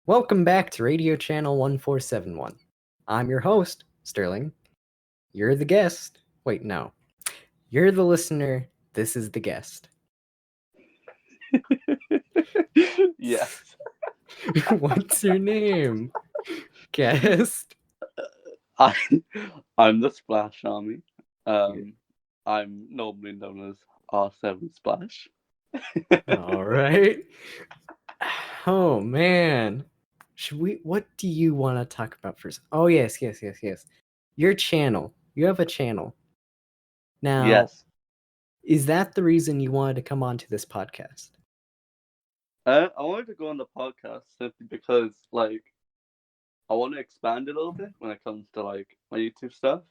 Welcome back to Radio Channel 1471. I'm your host, Sterling. You're the guest. Wait, no. You're the listener. This is the guest. Yes. What's your name? Guest? I'm the Splash Army. I'm normally known as R7 Splash. All right. Oh, man. What do you want to talk about first? Oh, yes. Your channel. You have a channel. Now, Yes. is that the reason you wanted to come onto this podcast? I wanted to go on the podcast simply because, I want to expand a little bit when it comes to, my YouTube stuff.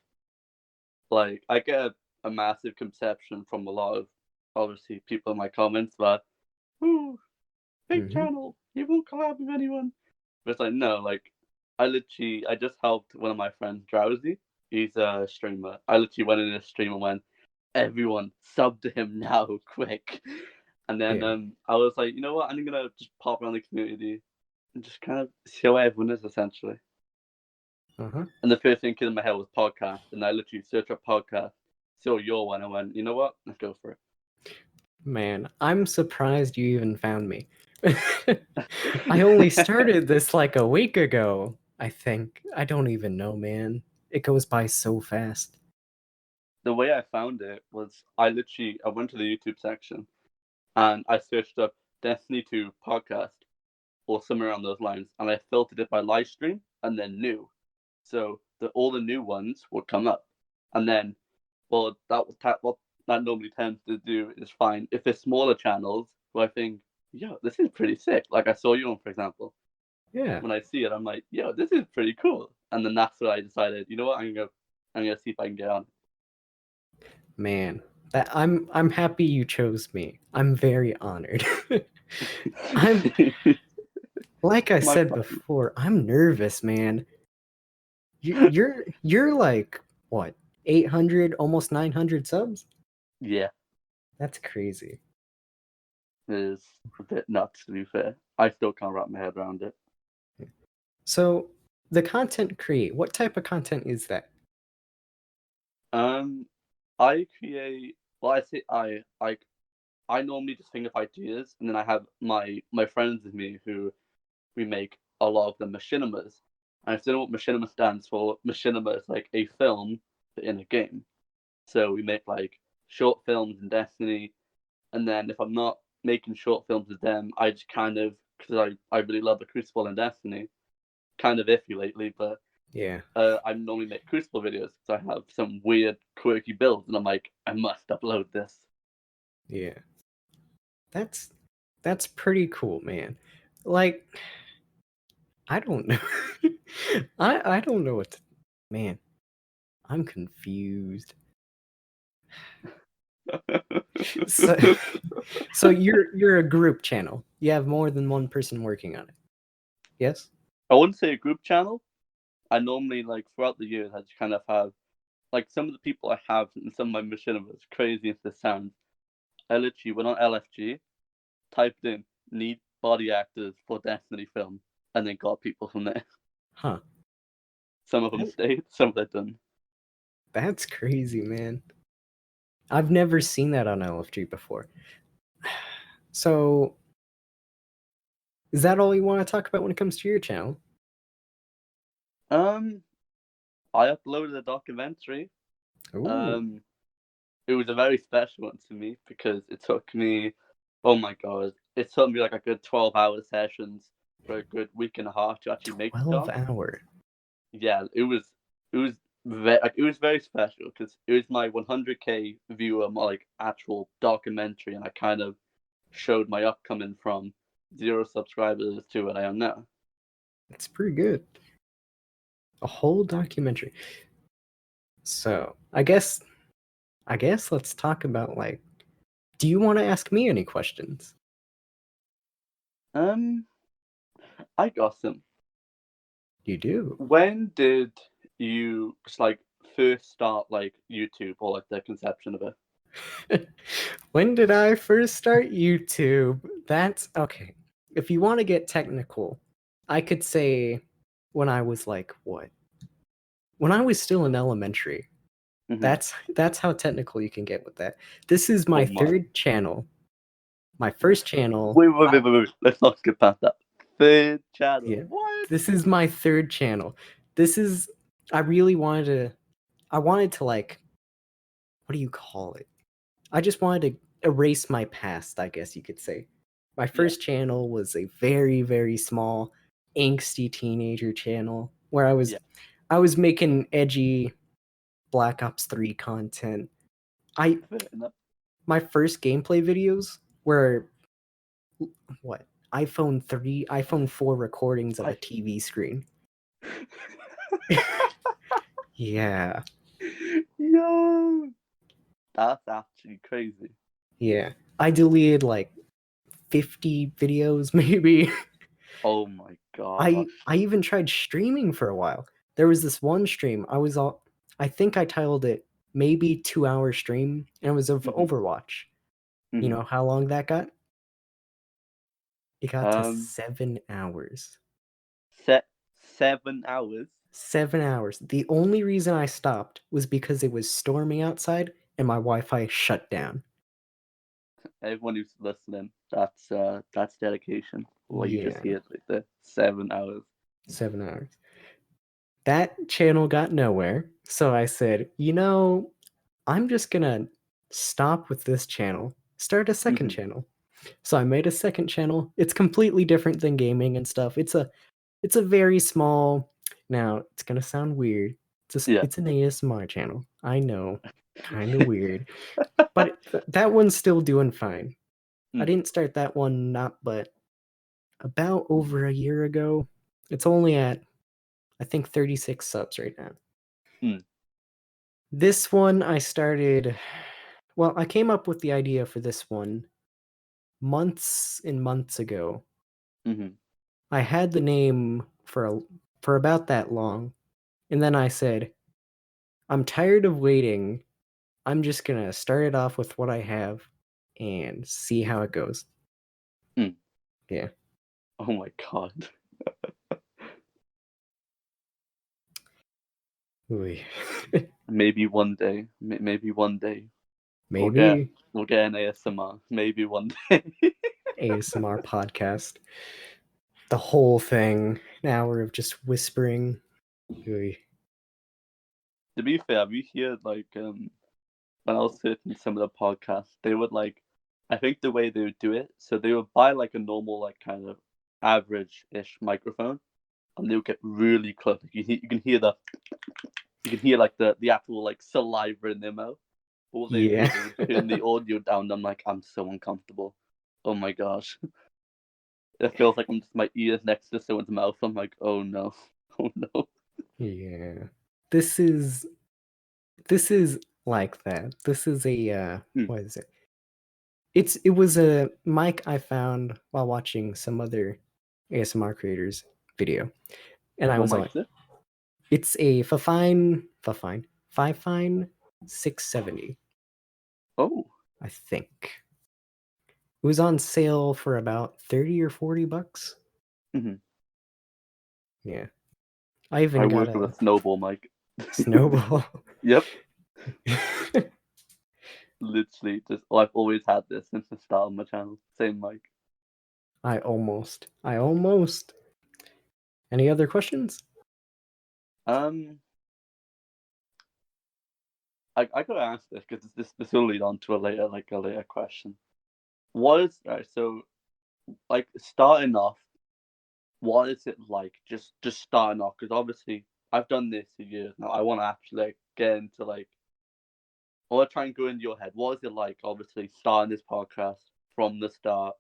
I get a massive conception from a lot of, obviously, people in my comments that, ooh, big channel, you won't collab with anyone. But it's no, I just helped one of my friends, Drowsy. He's a streamer. I literally went in his stream and went, everyone sub to him now, quick. And then I was like, you know what? I'm gonna just pop around the community and just kind of see how everyone is, essentially. And the first thing came in my head was podcast, and I literally searched up podcast, saw your one, and went, you know what? Let's go for it. Man, I'm surprised you even found me. I only started this like a week ago, I think. I don't even know, man. It goes by so fast. The way I found it was I went to the YouTube section and I searched up Destiny 2 podcast or somewhere around those lines, and I filtered it by live stream and then new. So all the new ones would come up, and then, well, what that normally tends to do is fine if it's smaller channels who I think, yo, this is pretty sick. Like I saw you on, for example. Yeah. When I see it, I'm like, yo, this is pretty cool. And then that's when I decided, you know what, I'm gonna see if I can get on. Man, I'm happy you chose me. I'm very honored. I'm like I said before, I'm nervous, man. You're like what, 800, almost 900 subs? Yeah. That's crazy. It is a bit nuts, to be fair. I still can't wrap my head around it. So, the content create, what type of content is that? I create. Well, I normally just think of ideas, and then I have my friends with me who we make a lot of the machinimas. And if you don't know what machinima stands for, machinima is like a film in a game. So we make short films in Destiny, and then if I'm not making short films with them, I just kind of, because I really love the Crucible in Destiny, kind of iffy lately, but Yeah. I normally make Crucible videos because I have some weird, quirky builds, and I'm like, I must upload this. Yeah. That's pretty cool, man. Like, I don't know. I don't know what to, man. I'm confused. So you're a group channel. You have more than one person working on it. Yes? I wouldn't say a group channel. I normally, throughout the years, I just kind of have, some of the people I have in some of my machinimas, crazy as this sounds, I literally went on LFG, typed in, need body actors for Destiny film, and then got people from there. Huh. Some of them stayed, some of them didn't. That's crazy, man. I've never seen that on LFG before. So, is that all you want to talk about when it comes to your channel? I uploaded a documentary. Ooh. It was a very special one to me because it took me, oh my god, it took me like a good 12-hour sessions for a good week and a half to actually make the 12 doc. hour. Yeah, it was very special because it was my 100K viewer, my actual documentary, and I kind of showed my upcoming from 0 subscribers to what I am now. That's pretty good. A whole documentary. So, I guess let's talk about do you want to ask me any questions? I got some. You do. When did you just first start YouTube or the conception of it? When did I first start YouTube? That's okay. If you want to get technical, I could say when I was like what? When I was still in elementary. Mhm. That's how technical you can get with that. This is my Oh my. third channel. My first channel. Wait. Let's not skip past that. Third channel. Yeah. What? This is my third channel. This is I really wanted to like what do you call it? I just wanted to erase my past, I guess you could say. My first channel was a very, very small, angsty teenager channel where Yeah. I was making edgy Black Ops 3 content. Fair enough. My first gameplay videos were what? iPhone 4 recordings of a I- TV screen. Yeah. Yo, that's actually crazy. Yeah. I deleted like 50 videos maybe. Oh my I gosh. I even tried streaming for a while. There was this one stream. I think I titled it maybe 2-hour stream and it was of Mhm. Overwatch. You Mhm. know how long that got? It got to Um, 7 hours. set 7 hours. 7 hours. The only reason I stopped was because it was storming outside and my Wi-Fi shut down. Everyone who's listening, that's dedication. What you just Yeah, heard right there. 7 hours. 7 hours. That channel got nowhere, so I said, I'm just gonna stop with this channel, start a second Mhm. channel. So I made a second channel. It's completely different than gaming and stuff. It's a very small. Now it's gonna sound weird. Yeah. It's an ASMR channel. I know, kind of weird, but that one's still doing fine. I Mm. didn't start that one not but about over a year ago. It's only at I think 36 subs right now. Mm. This one I started. Well, I came up with the idea for this one months and months ago. Mhm. I had the name for about that long, and then I said, "I'm tired of waiting. I'm just gonna start it off with what I have and see how it goes." Mm. Yeah. Oh my god. Ooh. Maybe one day. Maybe one day we'll get Maybe we'll get an ASMR. Maybe one day. ASMR podcast. The whole thing, an hour of just whispering. Ooh. To be fair, we hear like when I was listening to some of the podcasts, they would like, I think the way they would do it, so they would buy like a normal like kind of average-ish microphone, and they would get really close. Like, you can hear like the actual like saliva in their mouth. But what they do, Yeah. they would turn the audio down. And I'm like, I'm so uncomfortable. Oh my gosh, it feels like I'm just my ears next to someone's mouth. I'm like, oh no, oh no. Yeah. This is this is like that. This is a Hmm. what is it? It was a mic I found while watching some other ASMR creators video. And I What was mic like, is it? it's a Fifine 670, Oh. I think. It was on sale for about 30 or $40. Mm-hmm. Yeah. I even I got work with a a snowball mic. snowball. Yep. Literally, just I've always had this since the start of my channel. Same mic. I almost. Any other questions? Um, I gotta ask this because this will lead on to a later question. What is right? So like starting off, what is it like? Just starting off because obviously I've done this for years now. I want to actually like, get into like I want to try and go into your head. What is it like? Obviously starting this podcast from the start,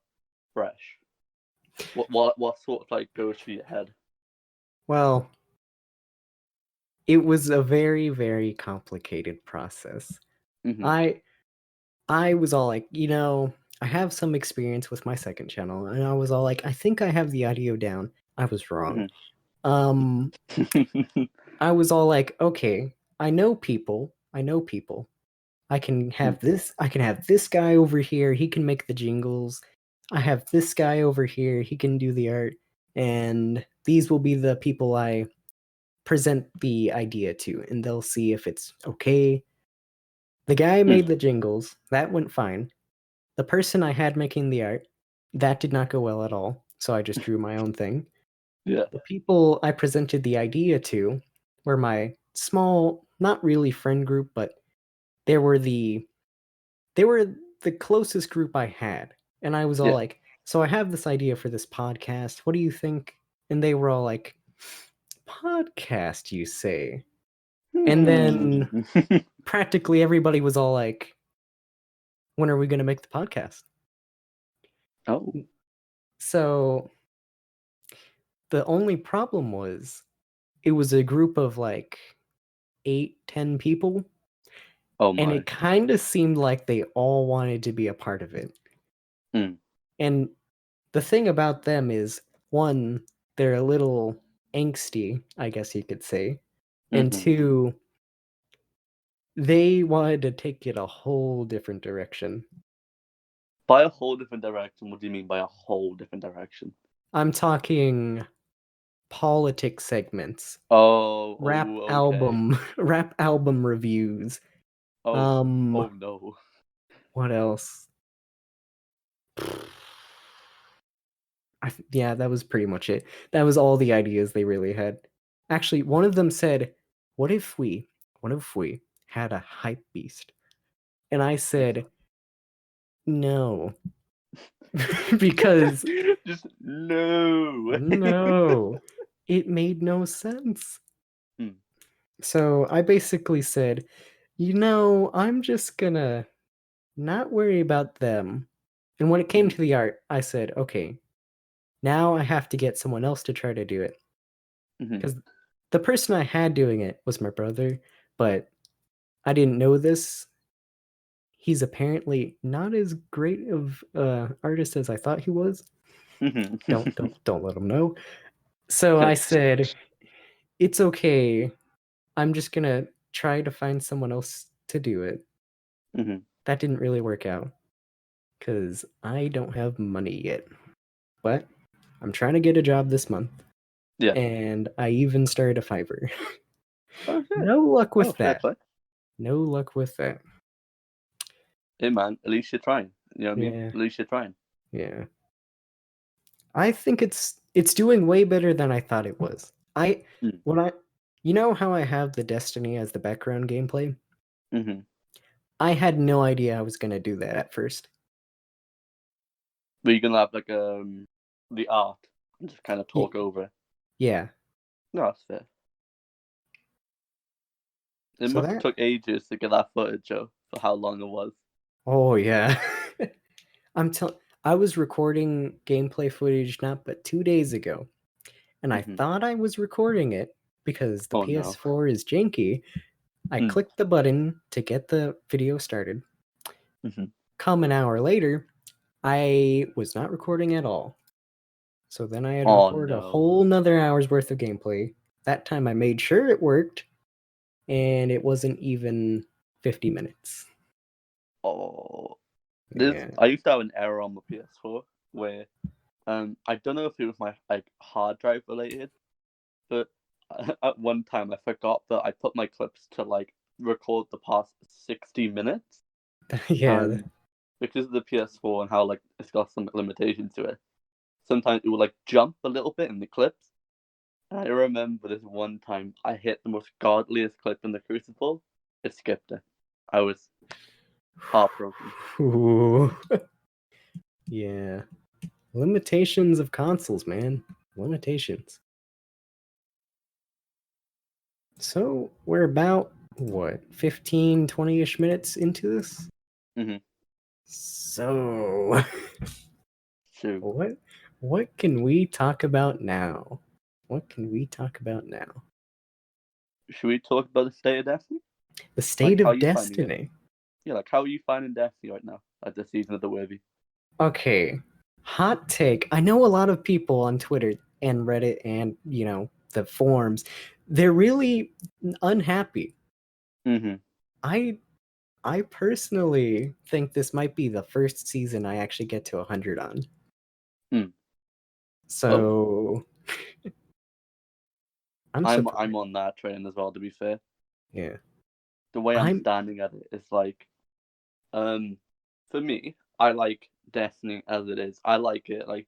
fresh. What sort of like goes through your head? Well, it was a very, very complicated process. Mm-hmm. I I was all like, I have some experience with my second channel, and I was all like, I think I have the audio down. I was wrong. Um, Mm-hmm. I was all like, okay, I know people. I know people. I can have this guy over here, he can make the jingles. I have this guy over here, he can do the art. And these will be the people I present the idea to, and they'll see if it's okay. The guy made the jingles, that went fine. The person I had making the art, that did not go well at all, so I just drew my own thing. Yeah. The people I presented the idea to were my small, not really friend group, but they were the closest group I had. And I was all Yeah. like, so I have this idea for this podcast. What do you think? And they were all like, podcast, you say? And then practically everybody was all like, when are we going to make the podcast? Oh. So the only problem was it was a group of like 8-10 people, Oh and my. it kind of seemed like they all wanted to be a part of it. Mm. And the thing about them is, one, they're a little angsty, I guess you could say, and Mhm. two, they wanted to take it a whole different direction. By a whole different direction, what do you mean by a whole different direction? I'm talking politics segments, Oh, rap okay. rap album reviews. Oh no. What else? Yeah, that was pretty much it. That was all the ideas they really had. Actually, one of them said, what if we had a hype beast?" And I said, "No." Because Just no. no, it made no sense. Hmm. So I basically said, I'm just gonna not worry about them. And when it came to the art, I said, okay, now I have to get someone else to try to do it. Mhm. Because the person I had doing it was my brother, but I didn't know this. He's apparently not as great of artist as I thought he was. Mhm. Don't let him know. So I Okay. said, it's okay. I'm just gonna try to find someone else to do it. Mhm. That didn't really work out because I don't have money yet. But I'm trying to get a job this month. Yeah. And I even started a Fiverr. Oh shit. No luck Oh, with fair that. play. No luck with that. Hey man, at least you're trying. You know what I mean? Yeah. At least you're trying. Yeah. I think it's doing way better than I thought it was. Mm. When I you know how I have the Destiny as the background gameplay? Mhm. I had no idea I was gonna do that at first. But you're gonna have like the art and just kind of Y- talk over it. yeah. No, that's fair. It So must have that took ages to get that footage, Joe, for how long it was. oh yeah. I was recording gameplay footage not but 2 days ago, and I Mhm. thought I was recording it because the Oh no. PS4 is janky. I Mm. clicked the button to get the video started. Mhm. Come an hour later, I was not recording at all. So then I had to Oh record a no. whole nother hour's worth of gameplay. That time I made sure it worked, and it wasn't even 50 minutes. Oh. Yeah. I used to have an error on the PS4 where I don't know if it was my like hard drive related, but at one time I forgot that I put my clips to like record the past 60 minutes. Yeah. Because of the PS4 and how like it's got some limitations to it. Sometimes it will like jump a little bit in the clips. And I remember this one time I hit the most godliest clip in the Crucible. It skipped it. I was heartbroken. Ooh. Yeah. Limitations of consoles, man. Limitations. So we're about, what, 15, 20-ish minutes into this? Mm-hmm. So Shoot. what can we talk about now? What can we talk about now? Should we talk about the state of Destiny? The Like state how are of you finding it? Destiny. Yeah, like how are you finding Destiny right now at the season of the Worthy? Okay. Hot take. I know a lot of people on Twitter and Reddit and, the forums, they're really unhappy. Mm-hmm. I I personally think this might be the first season I actually get to 100 on. Mm. Oh. So I'm I'm surprised. on that train as well. To be fair, Yeah. the way I'm I'm standing at it is like, for me, I like Destiny as it is. I like it. Like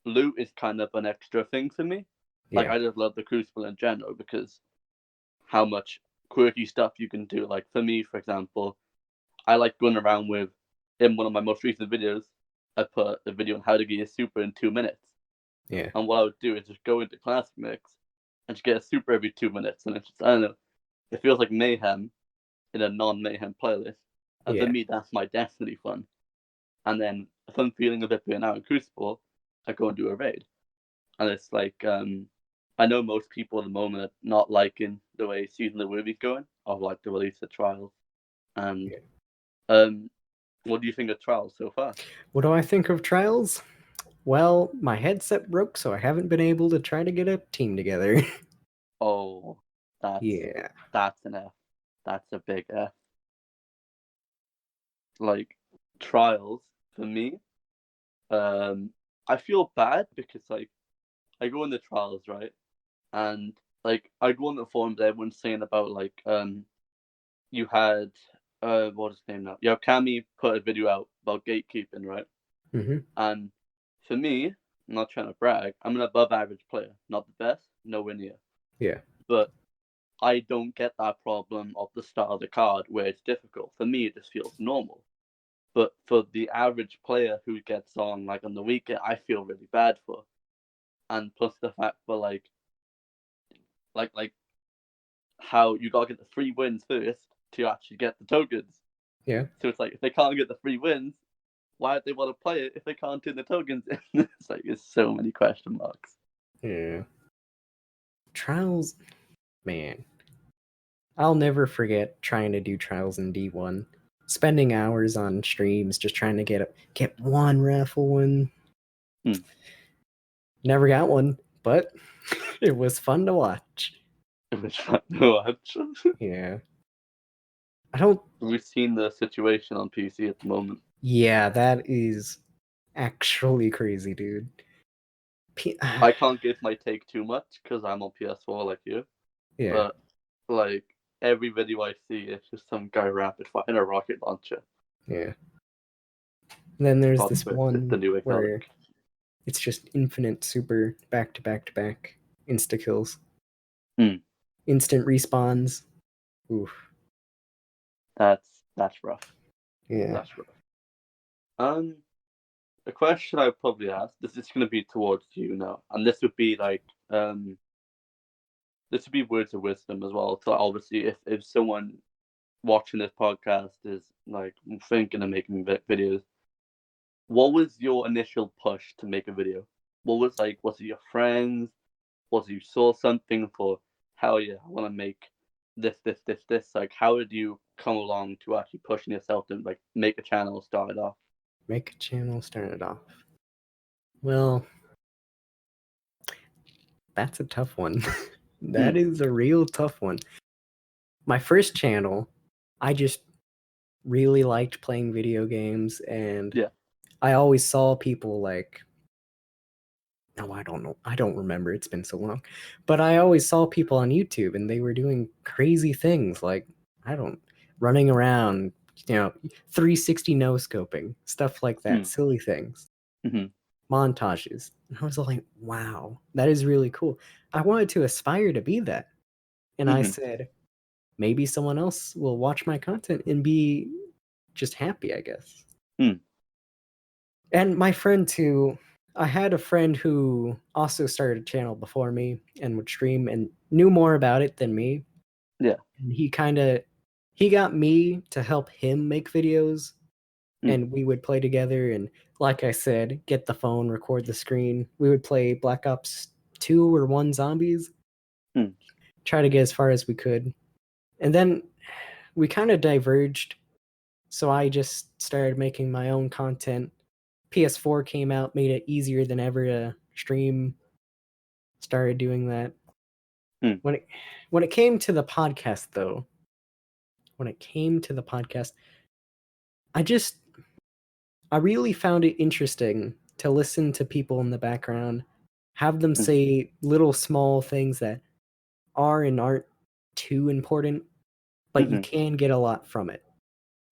loot is kind of an extra thing for me. Like yeah. I just love the Crucible in general because how much quirky stuff you can do. Like for me, for example, I like going around with in one of my most recent videos. I put a video on how to get a super in 2 minutes, Yeah. and what I would do is just go into classic mix and just get a super every 2 minutes, and it's just I don't know. It feels like mayhem in a non-mayhem playlist. And for Yeah. me, that's my Destiny fun. And then if I'm feeling a bit being out in Crucible, I go and do a raid. And it's like I know most people at the moment are not liking the way Season of the Movie's going, or like the release of Trials. And Yeah. what do you think of Trials so far? What do I think of Trials? Well, my headset broke, so I haven't been able to try to get a team together. Oh, that's Yeah. that's an F. That's a big F. Like Trials for me, I feel bad because like I go in the Trials, right? And like I go on the forums, everyone's saying about like you had what is his name now? Yeah, Cammy put a video out about gatekeeping, right? hmm And for me, I'm not trying to brag, I'm an above average player, not the best, nowhere near. Yeah. But I don't get that problem of the start of the card where it's difficult. For me, it just feels normal. But for the average player who gets on like on the weekend, I feel really bad for. And plus the fact for like how you gotta get the free wins first to actually get the tokens. Yeah. So it's like if they can't get the free wins, why would they want to play it if they can't turn the tokens in? It's like there's so many question marks. Yeah. Trials, man. I'll never forget trying to do Trials in D1. Spending hours on streams just trying to get one raffle win. Hmm. Never got one, but it was fun to watch. It was fun to watch. Yeah. I don't. We've seen the situation on PC at the moment. Yeah, that is actually crazy, dude. I can't give my take too much because I'm on PS4 like you, Yeah. but like every video I see, it's just some guy rapid firing a rocket launcher. Yeah. And then there's Plot this twist, it's the one new where exotic. it's just infinite super back to back to back insta kills. Hmm. Instant respawns. Oof. That's rough. Yeah. That's rough. A question I would probably ask. This is going to be towards you now, and this would be like this would be words of wisdom as well. So obviously, if someone watching this podcast is like thinking of making videos, what was your initial push to make a video? What was like? Was it your friends? Was you saw something for? Hell yeah, I want to make this. Like, how did you come along to actually pushing yourself to like make a channel, start it off? Make a channel, start it off. Well, that's a tough one. That is a real tough one. My first channel, I just really liked playing video games, and Yeah. I always saw people like, oh, I don't know, I don't remember, it's been so long, but I always saw people on YouTube and they were doing crazy things like, I don't, running around, 360 no scoping, stuff like that, Hmm. silly things, Hmm. montages. And I was like, wow, that is really cool. I wanted to aspire to be that. And I Hmm. said, maybe someone else will watch my content and be just happy, I guess. Hmm. And my friend too, I had a friend who also started a channel before me and would stream and knew more about it than me. Yeah. And he got me to help him make videos, Hmm. and we would play together, and like I said, get the phone, record the screen. We would play Black Ops 2 or 1 zombies. Hmm. Try to get as far as we could. And then we kind of diverged, so I just started making my own content. PS4 came out, made it easier than ever to stream. Started doing that. Hmm. When it came to the podcast, though, I just I really found it interesting to listen to people in the background, have them Hmm. say little small things that are and aren't too important, but you Mhm. can get a lot from it. Hmm.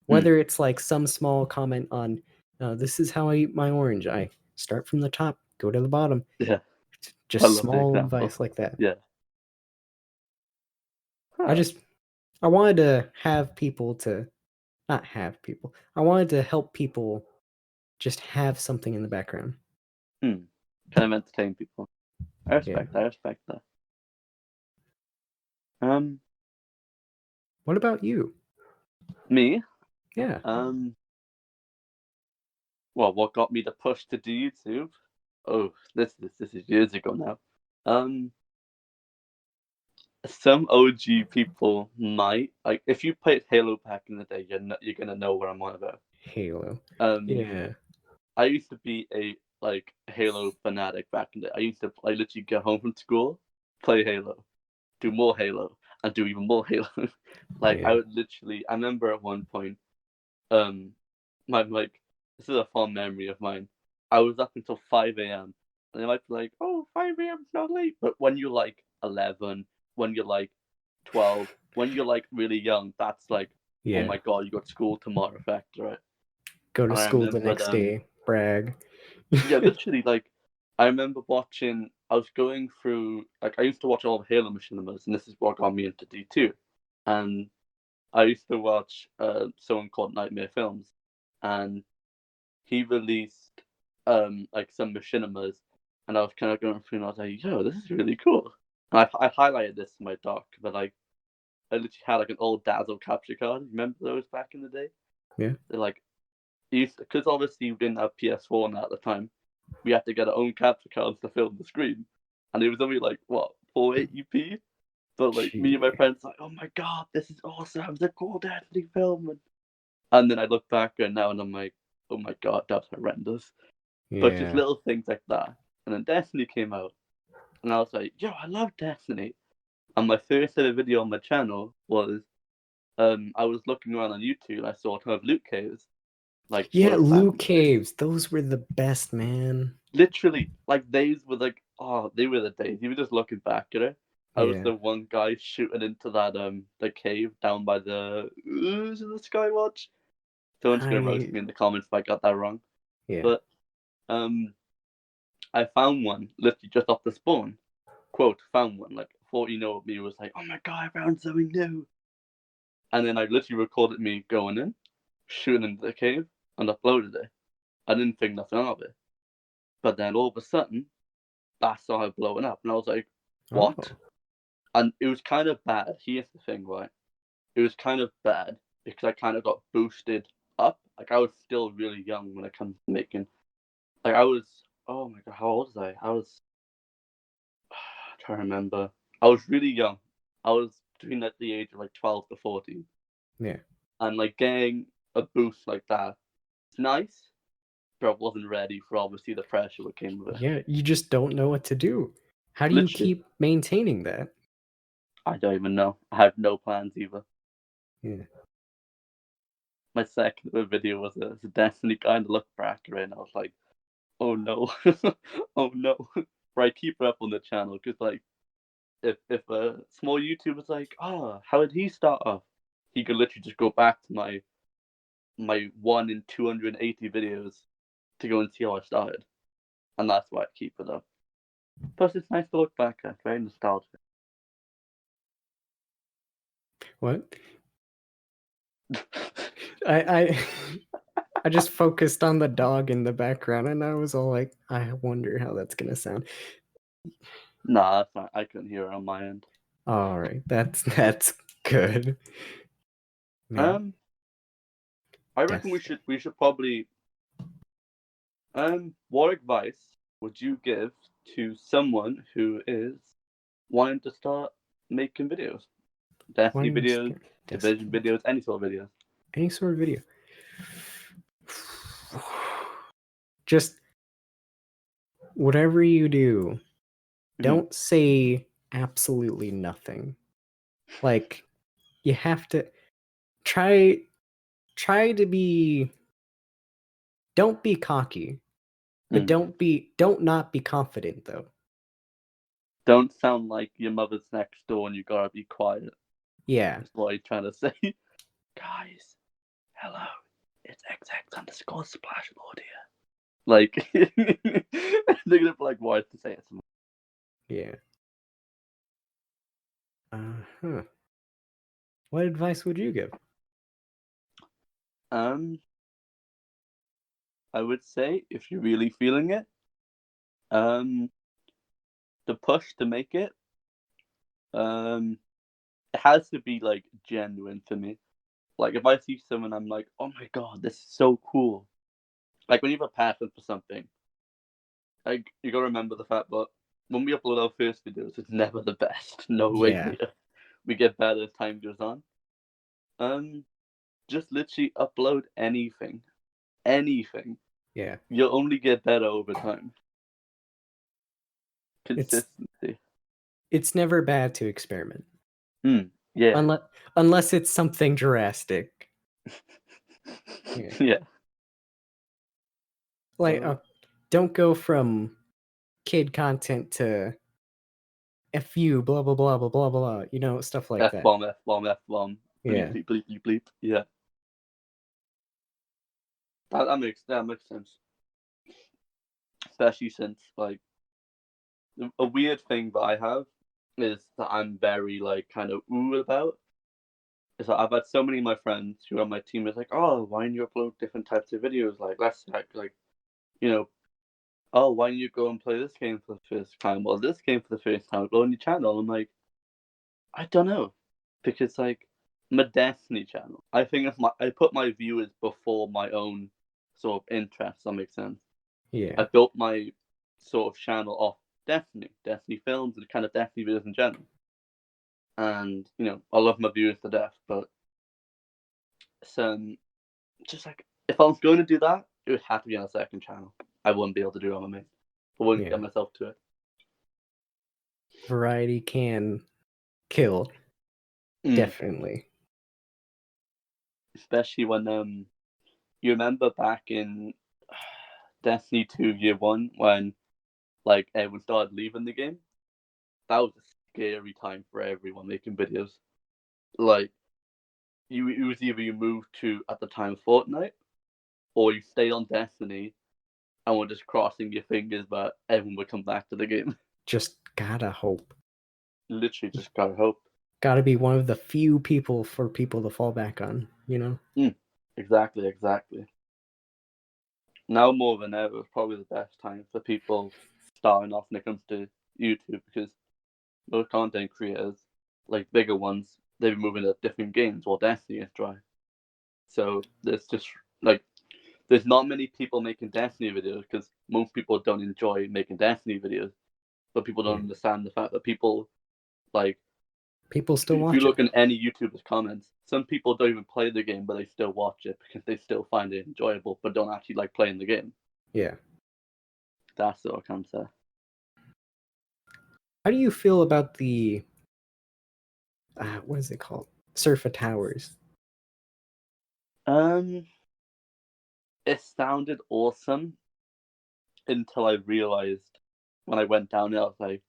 Whether it's like some small comment on, this is how I eat my orange. I start from the top, go to the bottom. Yeah, I Just love the small example. advice like that. Yeah. I Huh. wanted to have people to not have people. I wanted to help people just have something in the background. Kind of entertain people. I Yeah. respect that. Um, What about you? me. Yeah. Well, what got me to push to do YouTube? Oh, this is years ago now. Some OG people might like if you played Halo back in the day, you're gonna know what I'm on about. Halo. Um, Yeah. I used to be a Halo fanatic back in the day. I used to literally get home from school, play Halo, do more Halo, and do even more Halo. Like I Yeah. would literally. I remember at one point, um, my this is a fond memory of mine. I was up until 5 a.m. and they might be like, "Oh, 5 a.m. is not late," but when you're like 11, when you're like 12, when you're like really young, that's like, "Oh Yeah. my god, you got school tomorrow," effect, right? Go to And I school the remember next day. Brag. yeah, literally, I remember watching. I was going through I used to watch all of Halo Machinimas, and this is what got me into D2. And I used to watch someone called Nightmare Films, and he released some machinimas, and I was kind of going through, and I was like, "Yo, this is really cool." And I highlighted this in my doc, but I literally had like an old Dazzle capture card. Remember those back in the day? Yeah. They're like used because obviously we didn't have PS4 at the time. We had to get our own capture cards to film the screen, and it was only like what 480p. But like me and my Gee. friends like, "Oh my god, this is awesome! It's a cool deadly film." And then I look back at it now, and I'm like, "Oh my god, that's horrendous." But just Yeah. little things like that. And then Destiny came out, and I was like, "Yo, I love Destiny." And my first ever video on my channel was, I was looking around on YouTube, and I saw a ton of loot caves, like Yeah, for back loot in the day. caves. Those were the best, man. Literally, like days were like, oh, they were the days. You were just looking back at it. I was Yeah. the one guy shooting into that the cave down by is it the Skywatch? Someone's gonna roast I me in the comments if I got that wrong. yeah. But um, I found one literally just off the spawn. Quote, found one. Like, 40 me was like, oh my god, I found something new. And then I literally recorded me going in, shooting into the cave, and uploaded it. I didn't think nothing of it. But then all of a sudden, that started blowing up. And I was like, what? Oh. And it was kind of bad. Here's the thing, right? It was kind of bad because I kind of got boosted up. Like, I was still really young when it comes to making. Like, I was, oh my god, how old was I? I was trying to remember. I was really young. I was between like the age of like 12 to 14. Yeah. And like getting a boost like that, it's nice, but I wasn't ready for obviously the pressure that came with it. Yeah, you just don't know what to do. How do you Literally, keep maintaining that? I don't even know. I have no plans either. Yeah. My second video was a Destiny kind of look back at it, and I was like, oh no, oh no. But I keep it up on the channel because like if a small YouTuber's like, oh, how did he start off? He could literally just go back to my 1 in 280 videos to go and see how I started. And that's why I keep it up. Plus, it's nice to look back at. Very nostalgic. What? I I just focused on the dog in the background and I was all like, I wonder how that's gonna sound. Nah, that's not, I couldn't hear it on my end. All right, that's good. Man, Um, I reckon Destiny. we should probably what advice would you give to someone who is wanting to start making videos? Destiny One videos, Division Destiny. videos, any sort of videos. Any sort of video. Just whatever you do, Mm-hmm. don't say absolutely nothing. Like you have to try to be don't be cocky, but Mm. don't not be confident though. Don't sound like your mother's next door and you gotta be quiet. Yeah. That's what I'm trying to say. Guys, hello. It's XX_Splashboard here. Like, they're gonna be like, why to say it? Yeah. Huh. What advice would you give? I would say if you're really feeling it, the push to make it, it has to be like genuine for me. Like if I see someone, I'm like, oh my god, this is so cool. Like when you have a passion for something, like you gotta remember the fact that when we upload our first videos, it's never the best. No way Yeah. near. We get better as time goes on. Just literally upload anything, anything. Yeah. You'll only get better over time. It's Consistency. it's never bad to experiment. Yeah. Unless it's something drastic. Yeah. Yeah. Like don't go from kid content to FU, blah blah blah blah blah blah. You know, stuff like that. F bomb, F bomb, F bomb. Yeah. Bleep, bleep, bleep, bleep. Yeah. That makes sense. Especially since like a weird thing that I have is that I'm very like kind of ooh about is that I've had so many of my friends who are on my team is like, oh, why don't you upload different types of videos? Like let's like you know, oh, why don't you go and play this game for the first time or this game for the first time, upload on your channel? I'm like, I don't know. Because like I'm a Destiny channel. I think if I put my viewers before my own sort of interests, that makes sense. Yeah. I built my sort of channel off Destiny films, and kind of Destiny videos in general. And you know, I love my viewers to death, but some just like if I was going to do that, it would have to be on a second channel. I wouldn't be able to do it on my main. I wouldn't Yeah. get myself to it. Variety can kill. Definitely. Especially when you remember back in Destiny 2 Year 1 when like everyone started leaving the game. That was a scary time for everyone making videos. Like it was either you moved to at the time Fortnite or you stayed on Destiny and were just crossing your fingers that everyone would come back to the game. Just gotta hope. Literally just gotta hope. Gotta be one of the few people for people to fall back on, you know? Exactly. Now more than ever is probably the best time for people starting off when it comes to YouTube because most content creators, like bigger ones, they've been moving to different games while Destiny is dry. So there's just like there's not many people making Destiny videos because most people don't enjoy making Destiny videos, but people don't understand the fact that people like people still if watch you it. look in any YouTuber's comments, some people don't even play the game, but they still watch it because they still find it enjoyable, but don't actually like playing the game. Yeah. That's what I can say. How do you feel about the what is it called? Surfa Towers. It sounded awesome until I realized when I went down there, I was like,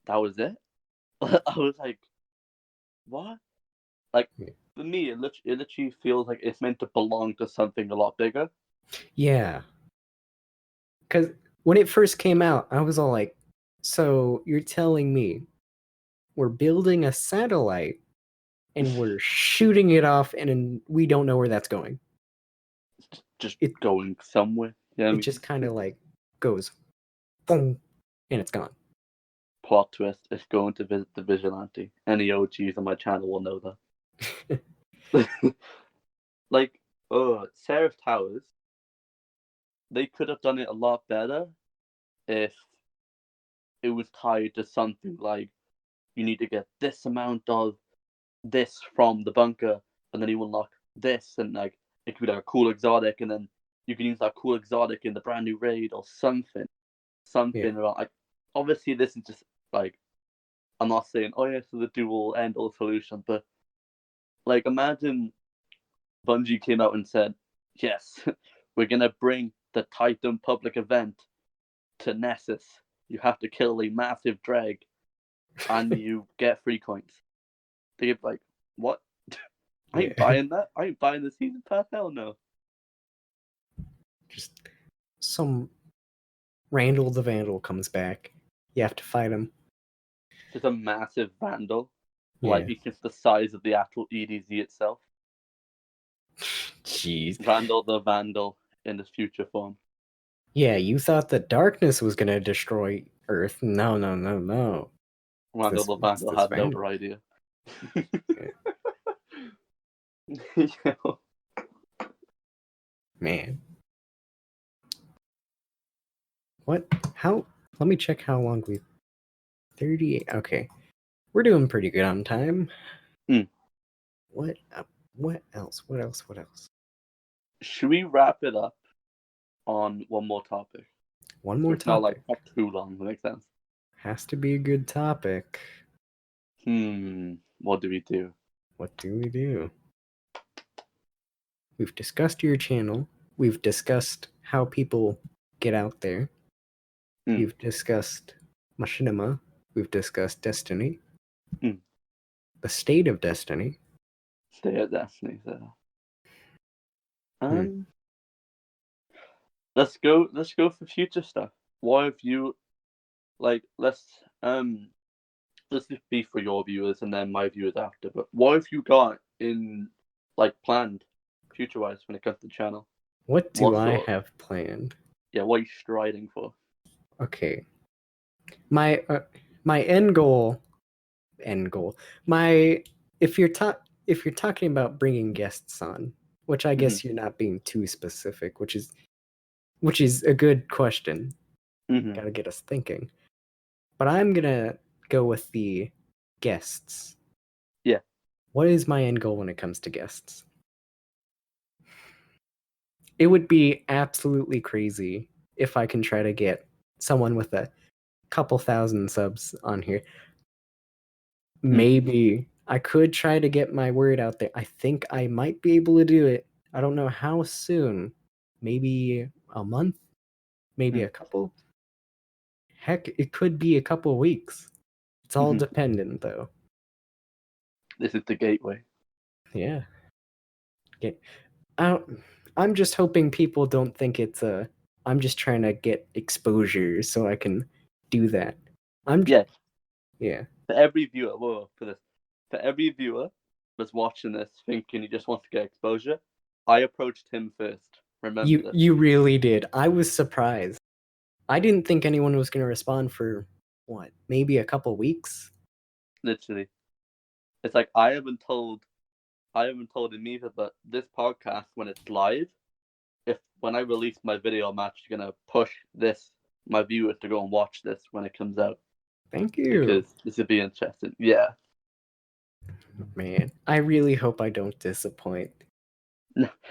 that was it? I was like, what? Like, for me, it literally feels like it's meant to belong to something a lot bigger. Yeah. Because when it first came out, I was all like, so you're telling me we're building a satellite and we're shooting it off and we don't know where that's going. Just going somewhere. Yeah, it just kind of like goes boom and it's gone. Plot twist, it's going to visit the Vigilante. Any OGs on my channel will know that. Like, Seraph Towers, they could have done it a lot better if it was tied to something like you need to get this amount of this from the bunker, and then you unlock this, and like it could be like a cool exotic, and then you can use that cool exotic in the brand new raid or something. Around like obviously this is just like I'm not saying oh yeah, so the dual end all solution, but like imagine Bungie came out and said, yes, we're gonna bring the Titan public event to Nessus. you have to kill a massive drag, and you get 3 coins. They give like, what? I ain't Yeah. buying that. I ain't buying the season pass. Hell no. Just some Randall the Vandal comes back. You have to fight him. Just a massive vandal. Like, Yeah. he's just the size of the actual EDZ itself. Jeez. Randall the Vandal in his future form. Yeah, you thought the darkness was gonna destroy Earth. No, no, no, no. Randall the Vandal This had no Vandal. idea. Yeah. Man. What? How? Let me check how long we. 38. Okay. We're doing pretty good on time. Hmm. What? What else? What else? What else? Should we wrap it up on one more topic? One So more it's not topic. like not too long. That makes sense. Has to be a good topic. What do we do? What do we do? We've discussed your channel. We've discussed how people get out there. We've discussed machinima. We've discussed Destiny. The state of Destiny. Stay at Destiny. So. Hmm. Let's go for future stuff. What have you like? Let's just be for your viewers and then my viewers after. But what have you got in like planned future wise when it comes to the channel? What do I have planned? Yeah, what are you striding for? Okay. My end goal. My if you're talking about bringing guests on, which I guess you're not being too specific, which is a good question. Got to get us thinking. But I'm gonna go with the guests. Yeah. What is my end goal when it comes to guests? It would be absolutely crazy if I can try to get someone with a couple thousand subs on here. Maybe I could try to get my word out there. I think I might be able to do it. I don't know how soon. Maybe a month? Maybe a couple? Heck, it could be a couple weeks. It's all dependent, though. This is the gateway. Yeah. I'm just hoping people don't think it's I'm just trying to get exposure so I can do that. Yeah. For every viewer, for every viewer that's watching this thinking he just wants to get exposure, I approached him first. Remember this. You really did. I was surprised. I didn't think anyone was going to respond for what? Maybe a couple weeks? Literally. It's like I haven't told him either, but this podcast when it's live, when I release my video, I'm actually gonna push my viewers to go and watch this when it comes out. Thank you. Because this would be interesting. Yeah. Man, I really hope I don't disappoint.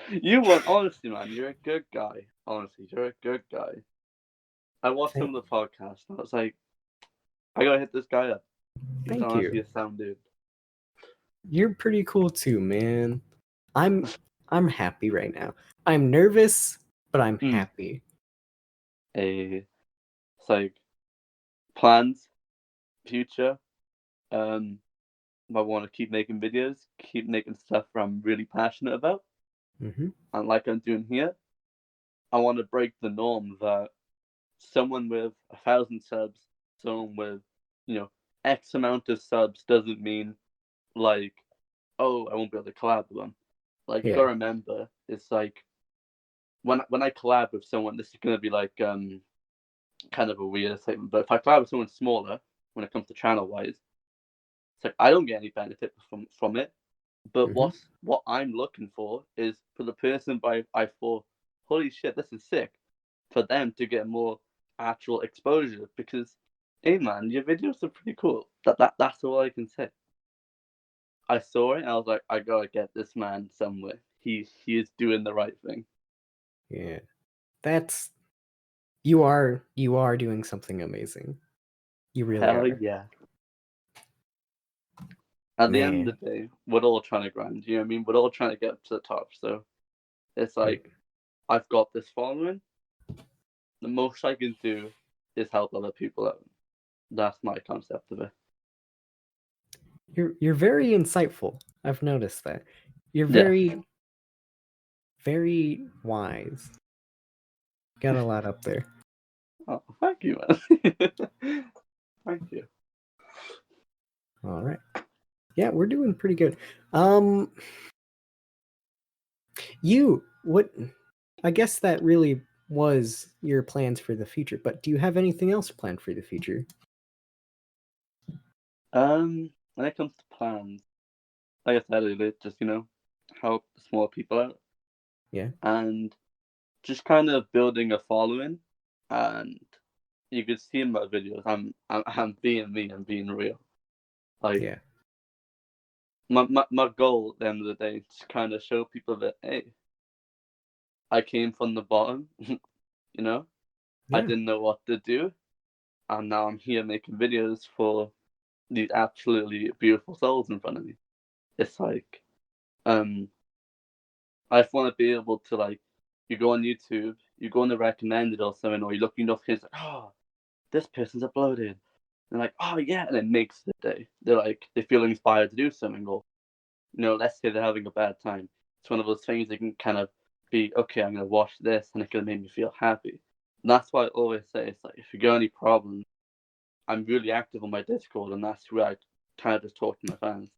You won't, honestly, man. You're a good guy. Honestly, you're a good guy. I watched some of the podcast and I was like, I gotta hit this guy up. He's honestly a sound dude. You're pretty cool too, man. I'm happy right now. I'm nervous, but I'm happy. It's like plans, future. I want to keep making videos, keep making stuff that I'm really passionate about. And like I'm doing here, I want to break the norm that someone with 1,000 subs, someone with, X amount of subs doesn't mean like, oh, I won't be able to collab with them. Like, you gotta remember, it's like when I collab with someone, this is gonna be like kind of a weird statement, but if I collab with someone smaller when it comes to channel wise, it's like I don't get any benefit from it. But what I'm looking for is for the person I thought, holy shit, this is sick, for them to get more actual exposure because, hey man, your videos are pretty cool. That's all I can say. I saw it and I was like, I gotta get this man somewhere. He is doing the right thing. Yeah. You are doing something amazing. You really Hell are. yeah. At the end of the day, we're all trying to grind, you know what I mean? We're all trying to get up to the top. So it's like, I've got this following. The most I can do is help other people out. That's my concept of it. You're very insightful. I've noticed that. You're Yeah. very, very wise. Got a lot up there. Oh, thank you, man. Thank you. All right. Yeah, we're doing pretty good. What? I guess that really was your plans for the future. But do you have anything else planned for the future? When it comes to plans, like I said earlier, just help the small people out Yeah. and just kind of building a following. And you could see in my videos, I'm being me, I'm being real. Like Yeah. my goal at the end of the day is to kind of show people that, hey, I came from the bottom, you know, I Yeah. didn't know what to do, and now I'm here making videos for these absolutely beautiful souls in front of me. It's like, I just want to be able to, like, you go on YouTube, you go on the recommended or something, or you're looking up kids like, oh, this person's uploaded. And they're like, oh yeah, and it makes the day. They're like, they feel inspired to do something, or let's say they're having a bad time. It's one of those things they can kind of be, okay, I'm gonna watch this, and it's gonna make me feel happy. And that's why I always say, it's like, if you got any problems, I'm really active on my Discord, and that's where I kind of just talk to my fans.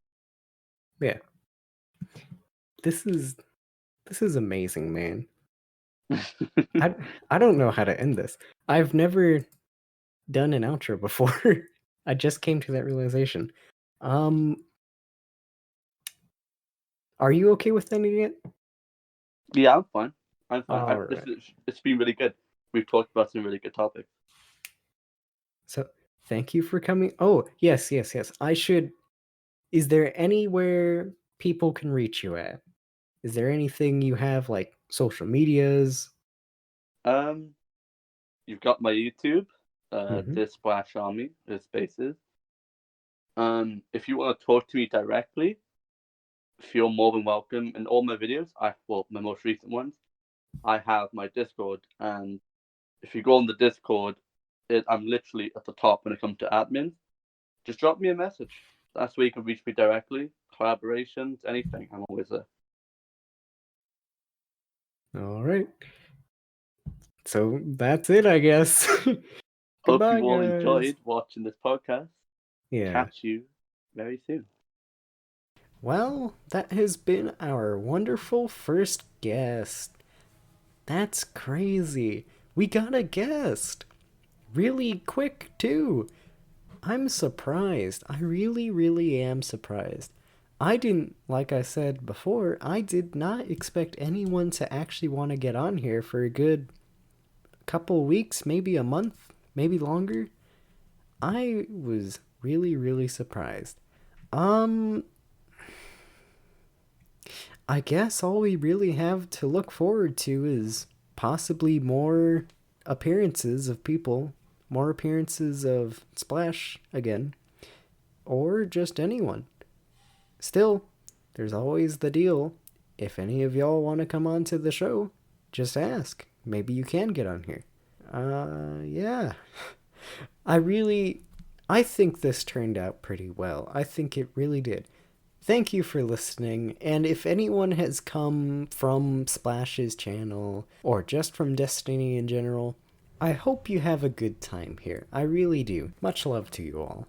Yeah. This is amazing, man. I don't know how to end this. I've never done an outro before. I just came to that realization. Are you okay with ending it? Yeah, I'm fine. I'm fine. All right. It's been really good. We've talked about some really good topics. So thank you for coming. Oh, yes. Is there anywhere people can reach you at? Is there anything you have, like social medias? Um, you've got my YouTube, Mm-hmm. this Splash Army, with spaces. If you want to talk to me directly, feel more than welcome. In all my videos, my most recent ones, I have my Discord, and if you go on the Discord, I'm literally at the top when it comes to admins. Just drop me a message. That's where you can reach me directly. Collaborations, anything. I'm always there. All right. So that's it, I guess. Hope Goodbye, you all guys. enjoyed watching this podcast. Yeah. Catch you very soon. Well, that has been our wonderful first guest. That's crazy. We got a guest. Really quick, too. I'm surprised. I really, really am surprised. I didn't, like I said before, I did not expect anyone to actually want to get on here for a good couple weeks, maybe a month, maybe longer. I was really, really surprised. Um, I guess all we really have to look forward to is possibly more appearances of people, more appearances of Splash again, or just anyone. Still, there's always the deal. If any of y'all want to come on to the show, just ask. Maybe you can get on here. Yeah. I think this turned out pretty well. I think it really did. Thank you for listening, and if anyone has come from Splash's channel, or just from Destiny in general, I hope you have a good time here. I really do. Much love to you all.